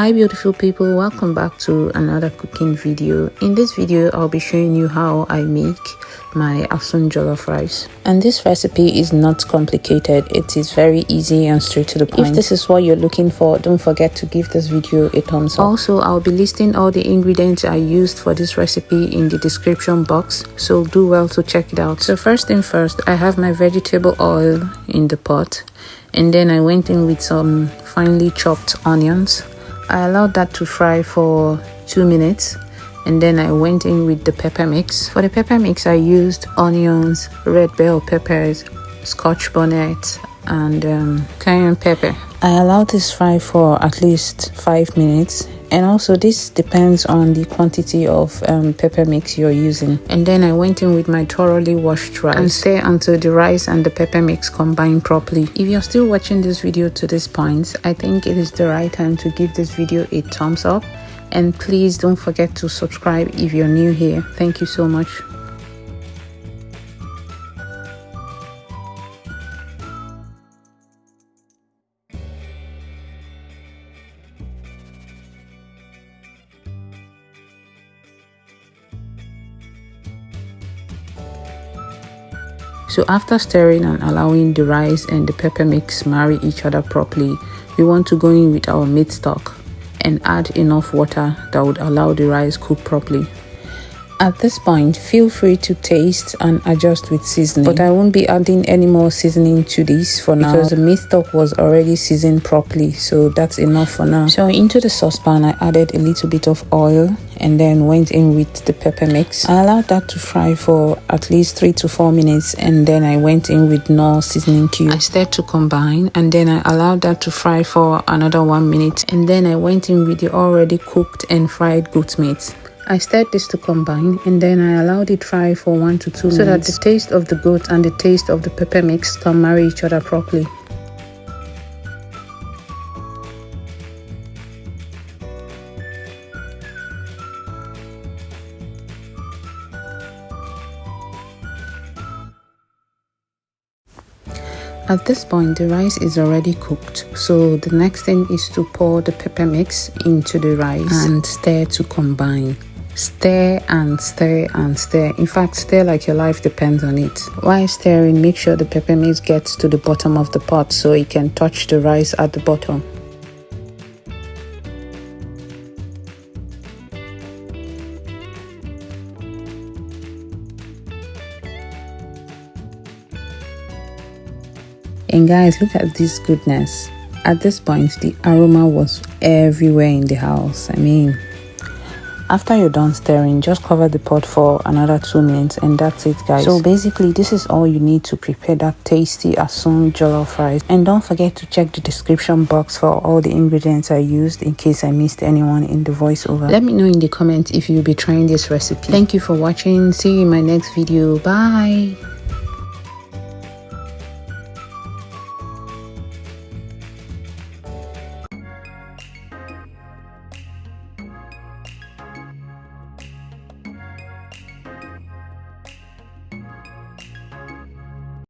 Hi beautiful people, welcome back to another cooking video. In this video I'll be showing you how I make my Asun Jollof rice, and this recipe is not complicated. It is very easy and straight to the point. If this is what you're looking for, don't forget to give this video a thumbs up. Also, I'll be listing all the ingredients I used for this recipe in the description box, so do well to check it out. So first thing first, I have my vegetable oil in the pot, and then I went in with some finely chopped onions. I allowed that to fry for 2 minutes, and then I went in with the pepper mix. For the pepper mix, I used onions, red bell peppers, Scotch bonnet, and Cayenne pepper. I allowed this fry for at least 5 minutes, and also this depends on the quantity of pepper mix you're using. And then I went in with my thoroughly washed rice and stir until the rice and the pepper mix combine properly. If you're still watching this video to this point, I think it is the right time to give this video a thumbs up, and please don't forget to subscribe if you're new here. Thank you so much. So after stirring and allowing the rice and the pepper mix marry each other properly, we want to go in with our meat stock and add enough water that would allow the rice cook properly. At this point, feel free to taste and adjust with seasoning, but I won't be adding any more seasoning to this for now because the meat stock was already seasoned properly, so that's enough for now. So into the saucepan, I added a little bit of oil and then went in with the pepper mix. I allowed that to fry for at least 3 to 4 minutes, and then I went in with Knorr seasoning cube. I stirred to combine, and then I allowed that to fry for another 1 minute, and then I went in with the already cooked and fried goat meat. I stirred this to combine, and then I allowed it fry for 1 to 2 minutes so that the taste of the goat and the taste of the pepper mix can marry each other properly. At this point, the rice is already cooked, so the next thing is to pour the pepper mix into the rice and stir to combine. Stir and stir and stir. In fact, stir like your life depends on it. While stirring, make sure the pepper mix gets to the bottom of the pot so it can touch the rice at the bottom. And guys, look at this goodness. At this point, the aroma was everywhere in the house. I mean, after you're done stirring, just cover the pot for another 2 minutes, and that's it, guys. So basically, this is all you need to prepare that tasty Asun Jollof rice. And don't forget to check the description box for all the ingredients I used in case I missed anyone in the voiceover. Let me know in the comments if you'll be trying this recipe. Thank you for watching. See you in my next video. Bye.